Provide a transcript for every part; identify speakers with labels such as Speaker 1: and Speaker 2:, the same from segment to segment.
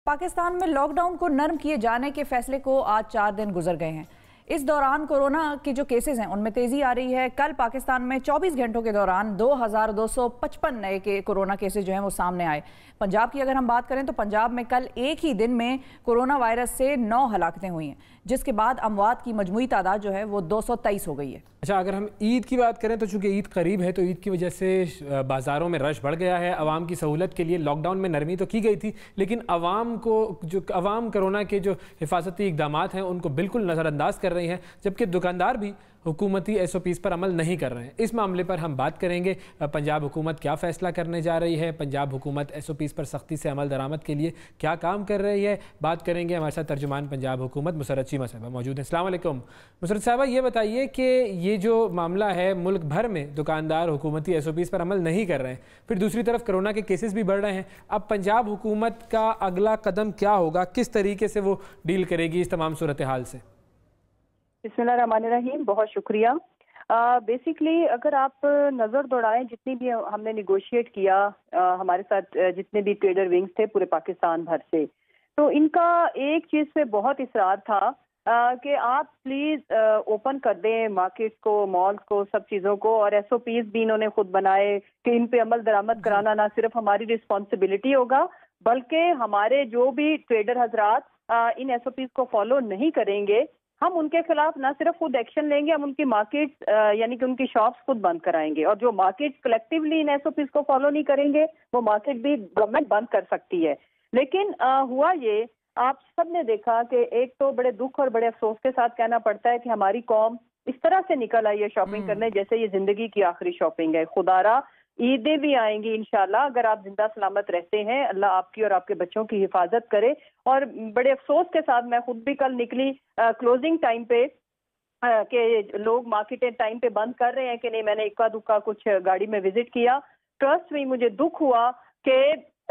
Speaker 1: पाकिस्तान में लॉकडाउन को नरम किए जाने के फैसले को आज 4 दिन गुजर गए हैं। इस दौरान कोरोना के जो केसेस हैं उनमें तेज़ी आ रही है। कल पाकिस्तान में 24 घंटों के दौरान 2255 नए के कोरोना केसेस जो हैं वो सामने आए। पंजाब की अगर हम बात करें तो पंजाब में कल एक ही दिन में कोरोना वायरस से 9 हलाकतें हुई हैं, जिसके बाद अमवात की मजमूई तादाद जो है वो 223 हो गई है।
Speaker 2: अच्छा, अगर हम ईद की बात करें तो चूँकि ईद करीब है तो ईद की वजह से बाज़ारों में रश बढ़ गया है। आवाम की सहूलत के लिए लॉकडाउन में नरमी तो की गई थी, लेकिन आवाम कोरोना के जो हिफाजती इक़दाम हैं उनको बिल्कुल नज़रअंदाज कर रही हैं, जबकि दुकानदार भी हुकूमती SOPs पर अमल नहीं कर रहे हैं। इस मामले पर हम बात करेंगे। पंजाब हुकूमत क्या फ़ैसला करने जा रही है, पंजाब हुकूमत SOPs पर सख्ती से अमल दरामद के लिए क्या काम कर रही है, बात करेंगे। हमारे साथ तर्जुमान पंजाब हुकूमत मुसर्रत चीमा साहबा मौजूद हैं। अस्सलाम वालेकुम मुसर्रत साहबा, ये बताइए कि ये जो मामला है मुल्क भर में दुकानदार हुकूमती SOPs पर अमल नहीं कर रहे हैं, फिर दूसरी तरफ कोरोना के केसेस भी बढ़ रहे हैं। अब पंजाब हुकूमत का अगला कदम क्या होगा, किस तरीके से वो डील करेगी इस तमाम सूरत हाल से?
Speaker 3: बिस्मिल्लाहिर्रहमानिर्रहीम, बहुत शुक्रिया। बेसिकली अगर आप नज़र दौड़ाएं, जितनी भी हमने निगोशिएट किया हमारे साथ जितने भी ट्रेडर विंग्स थे पूरे पाकिस्तान भर से, तो इनका एक चीज़ पे बहुत इसरार था कि आप प्लीज़ ओपन कर दें मार्केट को, मॉल्स को, सब चीज़ों को। और SOPs भी इन्होंने खुद बनाए कि इन पे अमल दरामद कराना ना सिर्फ हमारी रिस्पॉन्सिबिलिटी होगा, बल्कि हमारे जो भी ट्रेडर हजरात इन SOPs को फॉलो नहीं करेंगे, हम उनके खिलाफ ना सिर्फ खुद एक्शन लेंगे, हम उनकी मार्केट यानी कि उनकी शॉप्स खुद बंद कराएंगे। और जो मार्केट कलेक्टिवली इन SOPs को फॉलो नहीं करेंगे, वो मार्केट भी गवर्नमेंट बंद कर सकती है। लेकिन हुआ ये, आप सब ने देखा कि एक तो बड़े दुख और बड़े अफसोस के साथ कहना पड़ता है कि हमारी कौम इस तरह से निकल आई है शॉपिंग करने जैसे ये जिंदगी की आखिरी शॉपिंग है। खुदारा ईदें भी आएंगी इंशाल्लाह, अगर आप जिंदा सलामत रहते हैं, अल्लाह आपकी और आपके बच्चों की हिफाजत करे। और बड़े अफसोस के साथ मैं खुद भी कल निकली क्लोजिंग टाइम पे कि लोग मार्केटें टाइम पे बंद कर रहे हैं कि नहीं। मैंने इक्का दुक्का कुछ गाड़ी में विजिट किया, ट्रस्ट में मुझे दुख हुआ कि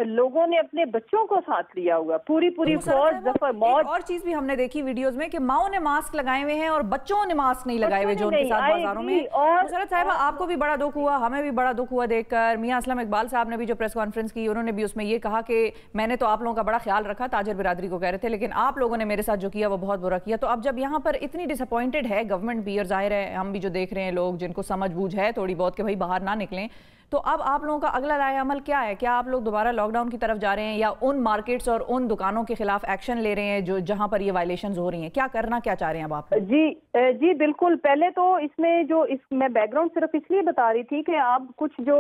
Speaker 3: लोगों ने अपने बच्चों को साथ लिया हुआ, पूरी फौज जफर मौज।
Speaker 1: और चीज भी हमने देखी वीडियोस में कि माओ ने मास्क लगाए हुए हैं और बच्चों ने मास्क नहीं लगाए हुए जो उनके साथ बाजारों में। मुसर्रत साहिबा, आपको भी बड़ा दुख हुआ, हमें भी बड़ा दुख हुआ देखकर। मियां असलम इकबाल साहब ने भी जो प्रेस कॉन्फ्रेंस की, उन्होंने भी उसमें ये कहा कि मैंने तो आप लोगों का बड़ा ख्याल रखा, ताजर बिरादरी को कह रहे थे, लेकिन आप लोगों ने मेरे साथ जो किया वो बहुत बुरा किया। तो अब जब यहाँ पर इतनी डिसअपॉइंटेड है गवर्नमेंट भी, और जाहिर है हम भी जो देख रहे हैं लोग जिनको समझ बूझ है थोड़ी बहुत कि भाई बाहर ना निकलें, तो अब आप लोगों का अगला राय अमल क्या है? क्या आप लोग दोबारा लॉकडाउन की तरफ जा रहे हैं या उन मार्केट्स और उन दुकानों के खिलाफ एक्शन ले रहे हैं जो जहां पर ये वायलेशंस हो रही हैं? क्या चाह रहे हैं अब आप?
Speaker 3: जी बिल्कुल। पहले तो इसमें मैं बैकग्राउंड सिर्फ इसलिए बता रही थी कि आप कुछ जो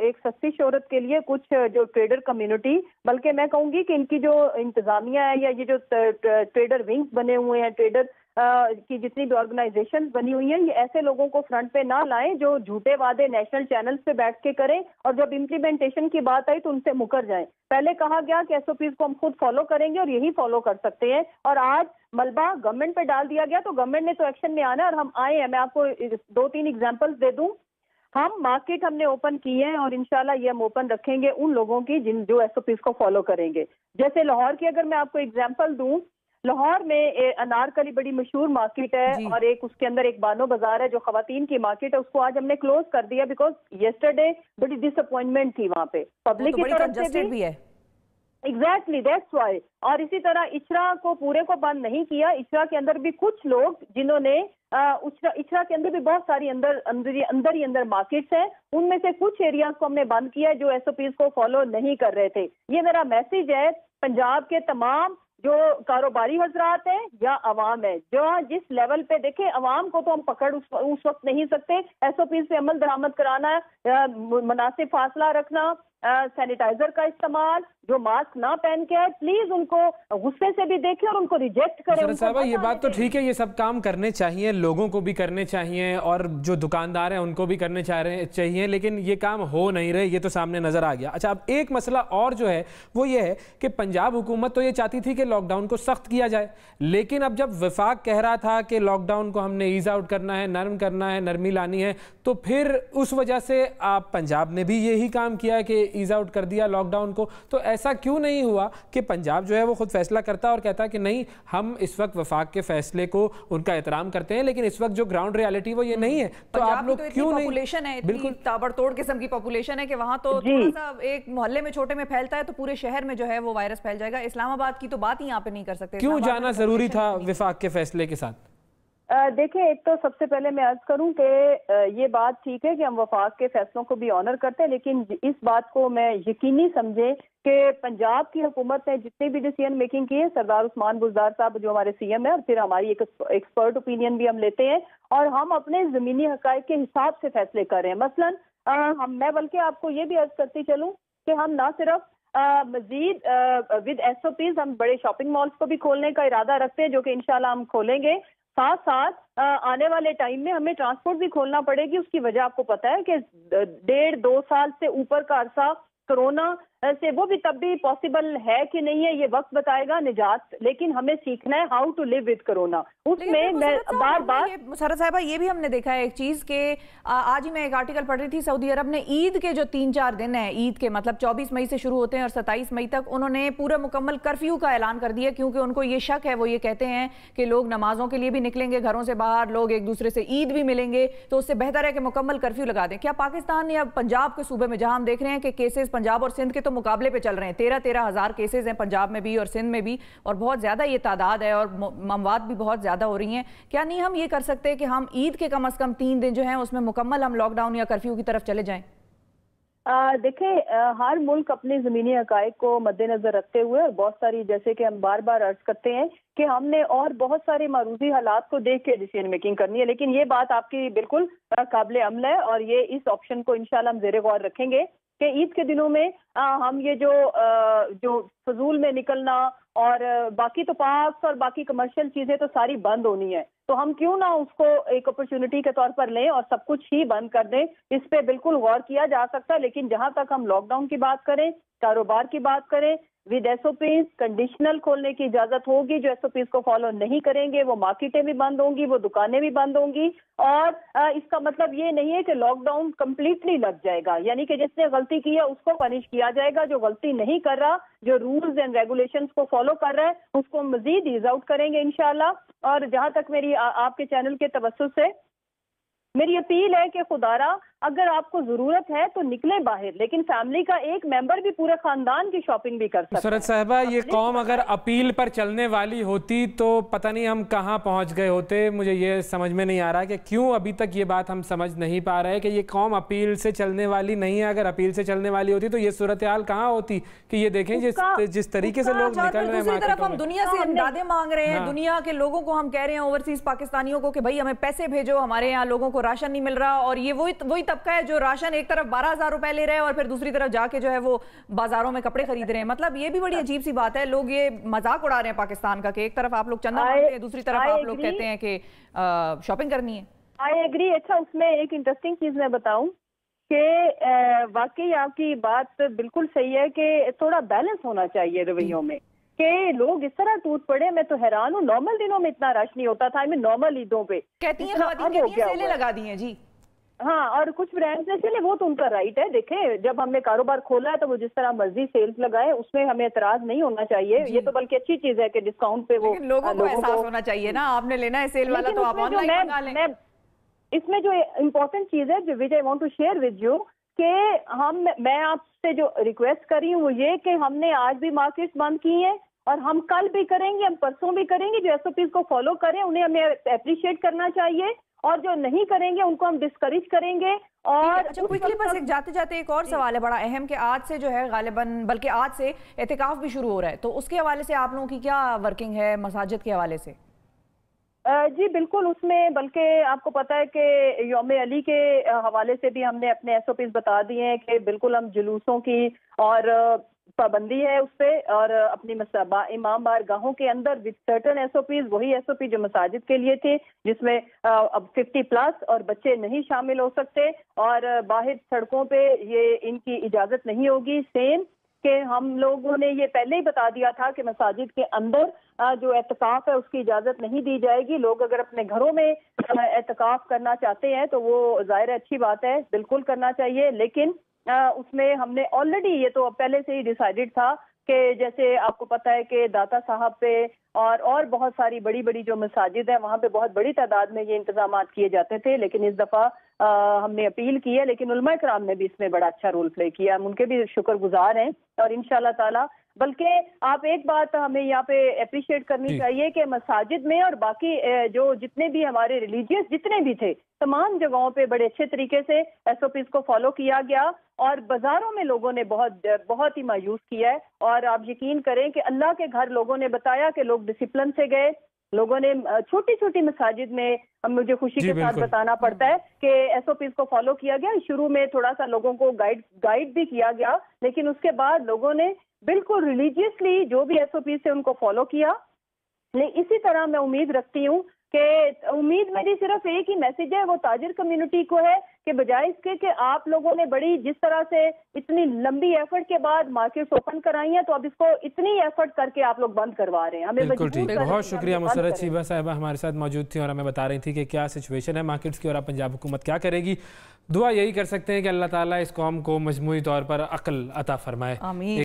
Speaker 3: एक सस्ती शोहरत के लिए कुछ जो ट्रेडर कम्युनिटी, बल्कि मैं कहूँगी कि इनकी जो इंतजामिया है या ये जो ट्रेडर विंग्स बने हुए हैं, ट्रेडर की जितनी भी ऑर्गेनाइजेशन बनी हुई हैं, ये ऐसे लोगों को फ्रंट पे ना लाएं जो झूठे वादे नेशनल चैनल्स पे बैठ के करें और जब इम्प्लीमेंटेशन की बात आई तो उनसे मुकर जाएं। पहले कहा गया कि SOPs को हम खुद फॉलो करेंगे और यही फॉलो कर सकते हैं, और आज मलबा गवर्नमेंट पे डाल दिया गया, तो गवर्नमेंट ने तो एक्शन में आना है और हम आए हैं। मैं आपको 2-3 एग्जाम्पल्स दे दूं। हम मार्केट हमने ओपन की है और इंशाल्लाह ये हम ओपन रखेंगे उन लोगों की जो SOPs को फॉलो करेंगे। जैसे लाहौर की अगर मैं आपको एग्जाम्पल दूं, लाहौर में अनारकली बड़ी मशहूर मार्केट है और एक उसके अंदर एक बानो बाजार है जो खवातीन की मार्केट है, उसको आज हमने क्लोज कर दिया बिकॉज येस्टरडे बड़ी डिसअपॉइंटमेंट थी वहाँ पे पब्लिक की तरफ से भी है। Exactly, that's why. और इसी तरह इचरा को पूरे को बंद नहीं किया, इचरा के अंदर भी कुछ लोग जिन्होंने इचरा के अंदर भी बहुत सारी अंदर मार्केट्स हैं, उनमें से कुछ एरियाज को हमने बंद किया जो SOPs को फॉलो नहीं कर रहे थे। ये मेरा मैसेज है पंजाब के तमाम जो कारोबारी हजरात हैं या अवाम है, जो जिस लेवल पे देखें, अवाम को तो हम पकड़ उस वक्त नहीं सकते। SOPs पे अमल दरामद कराना, मुनासिब फासला रखना, सैनिटाइजर का इस्तेमाल, जो मास्क ना पहन के है प्लीज उनको गुस्से से भी देखें और उनको रिजेक्ट करें।
Speaker 2: साहब, ये बात तो ठीक है, ये सब काम करने चाहिए, लोगों को भी करने चाहिए और जो दुकानदार हैं उनको भी करने चाहिए, लेकिन ये काम हो नहीं रहे, ये तो सामने नजर आ गया। अच्छा, अब एक मसला और जो है वो ये है कि पंजाब हुकूमत तो ये चाहती थी कि लॉकडाउन को सख्त किया जाए, लेकिन अब जब वफाक कह रहा था कि लॉकडाउन को हमने ईज आउट करना है, नरम करना है, नरमी लानी है, तो फिर उस वजह से आप पंजाब ने भी यही काम किया कि ईज आउट कर दिया लॉकडाउन को। तो ऐसा क्यों नहीं हुआ कि पंजाब जो है वो खुद फैसला करता और कहता कि नहीं, हम इस वक्त वफाक के फैसले को उनका एहतराम करते हैं, लेकिन इस वक्त जो ग्राउंड रियलिटी वो ये नहीं है। तो आप लोग क्यों नहीं?
Speaker 1: पॉपुलेशन है, बिल्कुल ताबड़तोड़ किस्म की पॉपुलेशन है कि वहां तो थोड़ा सा एक मोहल्ले में छोटे में फैलता है तो पूरे शहर में जो है वो वायरस फैल जाएगा। इस्लामाबाद की तो बात ही यहाँ पे नहीं कर सकते।
Speaker 2: क्यों जाना जरूरी था वफाक के फैसले के साथ?
Speaker 3: देखिए, एक तो सबसे पहले मैं अर्ज करूं कि ये बात ठीक है कि हम वफाक के फैसलों को भी ऑनर करते हैं, लेकिन इस बात को मैं यकीनी समझे कि पंजाब की हुकूमत ने जितनी भी डिसीजन मेकिंग की है, सरदार उस्मान बुज़दार साहब जो हमारे सीएम है, और फिर हमारी एक एक्सपर्ट ओपिनियन भी हम लेते हैं और हम अपने ज़मीनी हक़ाइक़ के हिसाब से फैसले कर रहे हैं। मसलन मैं बल्कि आपको ये भी अर्ज करती चलूँ कि हम ना सिर्फ मजीद विद SOPs हम बड़े शॉपिंग मॉल्स को भी खोलने का इरादा रखते हैं, जो कि इंशाल्लाह हम खोलेंगे। साथ साथ आने वाले टाइम में हमें ट्रांसपोर्ट भी खोलना पड़ेगी। उसकी वजह आपको पता है कि 1.5-2 साल से ऊपर का अरसा कोरोना से, वो भी तब भी पॉसिबल है कि नहीं है, ये वक्त बताएगा निजात, लेकिन हमें सीखना है how to live with corona. उसमें मैं बार बार
Speaker 1: सरद साहिबा ये भी हमने देखा है एक चीज के आज ही मैं एक आर्टिकल पढ़ रही थी, सऊदी अरब ने ईद के जो 3-4 दिन है, ईद के मतलब 24 मई से शुरू होते हैं और 27 मई तक, उन्होंने पूरा मुकम्मल कर्फ्यू का ऐलान कर दिया, क्योंकि उनको ये शक है, वो ये कहते हैं कि लोग नमाजों के लिए भी निकलेंगे घरों से बाहर, लोग एक दूसरे से ईद भी मिलेंगे, तो उससे बेहतर है कि मुकम्मल कर्फ्यू लगा दें। क्या पाकिस्तान या पंजाब के सूबे में, जहां हम देख रहे हैं कि केसेस पंजाब और सिंध के तो मुकाबले पे चल रहे हैं, 13-13 हज़ार केसेस हैं पंजाब में भी और सिंध में भी, और बहुत ज़्यादा ये तादाद है और अमवात भी बहुत ज़्यादा हो रही हैं, क्या नहीं हम ये कर सकते कि हम ईद के कम से कम 3 दिन जो हैं उसमें मुकम्मल हम लॉकडाउन या कर्फ्यू की तरफ चले जाएं?
Speaker 3: देखें, हर मुल्क अपने ज़मीनी हक़ाइक़ को मद्देनज़र रखते हुए, और बहुत सारी, जैसे कि हम बार बार अर्ज करते हैं कि हमने और बहुत सारे मारूजी हालात को देख के डिसीजन मेकिंग करनी है, लेकिन ये बात आपकी बिल्कुल काबिल अमल है और ये इस ऑप्शन को इंशाल्लाह हम ज़ेरे गौर रखेंगे कि ईद के दिनों में हम ये जो फजूल में निकलना और बाकी तो पार्क्स और बाकी कमर्शियल चीज़ें तो सारी बंद होनी है, तो हम क्यों ना उसको एक अपॉर्चुनिटी के तौर पर लें और सब कुछ ही बंद कर दें। इस पे बिल्कुल गौर किया जा सकता है, लेकिन जहां तक हम लॉकडाउन की बात करें, कारोबार की बात करें, विद SOPs कंडीशनल खोलने की इजाजत होगी। जो SOPs को फॉलो नहीं करेंगे वो मार्केटें भी बंद होंगी, वो दुकानें भी बंद होंगी, और इसका मतलब ये नहीं है कि लॉकडाउन कंप्लीटली लग जाएगा, यानी कि जिसने गलती की है उसको पनिश किया जाएगा। जो गलती नहीं कर रहा, जो रूल्स एंड रेगुलेशंस को फॉलो कर रहा है, उसको मजीद ईज आउट करेंगे इंशाल्लाह। और जहां तक मेरी आपके चैनल के तवज्जुह से मेरी अपील है कि खुदारा अगर आपको जरूरत है तो निकले बाहर, लेकिन फैमिली का एक मेंबर भी पूरे खानदान की शॉपिंग भी कर सकता है।
Speaker 2: सरद साहिबा, ये कौम अगर अपील पर चलने वाली होती तो पता नहीं हम कहाँ पहुँच गए होते। मुझे ये समझ में नहीं आ रहा कि क्यों अभी तक ये बात हम समझ नहीं पा रहे कि ये कौम अपील से चलने वाली नहीं है। अगर अपील से चलने वाली होती तो ये सूरत हाल कहाँ होती कि ये देखें जिस तरीके से लोग निकल रहे हैं।
Speaker 1: दूसरी तरफ हम दुनिया से इमदादें मांग रहे हैं, दुनिया के लोगों को हम कह रहे हैं, ओवरसीज पाकिस्तानियों को, कि भाई हमें पैसे भेजो, हमारे यहाँ लोगों को राशन नहीं मिल रहा, और ये वही तबका है जो राशन एक तरफ 12,000 रुपए ले रहे हैं और फिर दूसरी तरफ जाके जो है वो बाजारों में कपड़े खरीद रहे हैं। मतलब ये भी बड़ी अजीब सी बात है, लोग ये मजाक उड़ा रहे हैं पाकिस्तान का कि एक तरफ आप लोग चंदा मांगते हैं, दूसरी तरफ आप लोग कहते हैं कि शॉपिंग करनी है।
Speaker 3: I agree. अच्छा, उसमें एक इंटरेस्टिंग चीज मैं बताऊं कि वाकई आपकी बात बिल्कुल सही है कि थोड़ा बैलेंस होना चाहिए रवैयों में, कि लोग इस तरह टूट पड़े। मैं तो हैरान हूँ, नॉर्मल दिनों में इतना रश नहीं होता था, नॉर्मल ईदों पे
Speaker 1: कहती हैं सेलें लगा दी हैं जी।
Speaker 3: हाँ, और कुछ ब्रांड्स ने, चले वो तो उनका राइट है। देखें, जब हमने कारोबार खोला है तो वो जिस तरह मर्जी सेल्स लगाए, उसमें हमें एतराज नहीं होना चाहिए। ये तो बल्कि अच्छी चीज है कि डिस्काउंट पे वो
Speaker 1: लोगों को एहसास होना चाहिए ना, आपने लेना है सेल वाला तो आप ऑनलाइन मंगा लें।
Speaker 3: इसमें जो इम्पोर्टेंट चीज है जो which I want to share with you, कि मैं आपसे जो रिक्वेस्ट कर रही हूँ वो ये कि हमने आज भी मार्केट्स बंद की हैं और हम कल भी करेंगे, हम परसों भी करेंगे। जो SOPs को फॉलो करें उन्हें हमें अप्रिशिएट करना चाहिए, और जो नहीं करेंगे उनको हम डिस्करेज करेंगे। और
Speaker 1: अच्छा, क्विकली बस एक जाते जाते एक और सवाल है बड़ा अहम, कि आज से जो है गालिबन, बल्कि आज से एतिकाफ भी शुरू हो रहा है, तो उसके हवाले से आप लोगों की क्या वर्किंग है मसाजिद के हवाले से?
Speaker 3: जी बिल्कुल, उसमें बल्कि आपको पता है कि यौम अली के हवाले से भी हमने अपने SOPs बता दिए हैं कि बिल्कुल हम जुलूसों की और पाबंदी है उस पर, और अपनी इमाम बारगाहों के अंदर विद सर्टन SOPs, वही SOP जो मसाजिद के लिए थे, जिसमें अब 50+ और बच्चे नहीं शामिल हो सकते, और बाहर सड़कों पे ये इनकी इजाजत नहीं होगी। सेम कि हम लोगों ने ये पहले ही बता दिया था कि मसाजिद के अंदर जो एतकाफ है उसकी इजाजत नहीं दी जाएगी। लोग अगर अपने घरों में एतकाफ करना चाहते हैं तो वो जाहिर अच्छी बात है, बिल्कुल करना चाहिए, लेकिन उसमें हमने ऑलरेडी, ये तो पहले से ही डिसाइडेड था کہ جیسے آپ کو پتہ ہے کہ داتا صاحب پہ اور بہت ساری بڑی بڑی جو مساجد ہیں وہاں پہ بہت بڑی تعداد میں یہ انتظامات کیے جاتے تھے، لیکن اس دفعہ ہم نے اپیل کی ہے، لیکن علماء کرام نے بھی اس میں بڑا اچھا رول پلے کیا، ہم ان کے بھی شکر گزار ہیں، اور انشاءاللہ تعالی بلکہ آپ ایک بات ہمیں یہاں پہ اپریشیٹ کرنی چاہیے کہ مساجد میں اور باقی جو جتنے بھی ہمارے ریلیجیس جتنے بھی تھے تمام جگہوں پہ بڑے اچھے طریقے سے ایس او پیز کو فالو کیا گیا، اور بازاروں میں لوگوں نے بہت ہی مایوس کیا ہے، اور آپ یقین کریں کہ اللہ کے گھر لوگوں نے بتایا کہ لوگ ڈسپلن سے گئے، لوگوں نے چھوٹی چھوٹی مساجد میں مجھے خوشی کے ساتھ بتانا پڑتا ہے کہ ایس او پیز کو فالو کیا گیا، شروع میں تھوڑا سا لوگوں کو گائیڈ بھی کیا گیا، لیکن اس کے بعد لوگوں نے بالکل ریلیجیسلی جو بھی ایس او پیز سے ان کو فالو کیا۔ اسی طرح میں امید رکھتی ہوں کہ امید میری صرف ایک ہی میسج ہے، وہ تاجر کمیونٹی کو ہے کہ بجائے اس کے کہ آپ لوگوں نے بڑی جس طرح سے اتنی لمبی ایفرٹ کے بعد مارکیٹس اوپن کرائی ہیں، تو اب اس کو اتنی ایفرٹ کر کے آپ لوگ بند کروا رہے ہیں، ہمیں
Speaker 2: بالکل ٹھیک۔ بہت شکریہ مسرت شیبہ صاحبہ ہمارے ساتھ موجود تھی اور ہمیں بتا رہی تھی کہ کیا سچویشن ہے مارکیٹس کی اور اب پنجاب حکومت کیا کرے گی۔ دعا یہی کر سکتے ہیں کہ اللہ تعالیٰ اس قوم کو مجموعی طور پر عقل عطا فرمائے۔
Speaker 1: آمین۔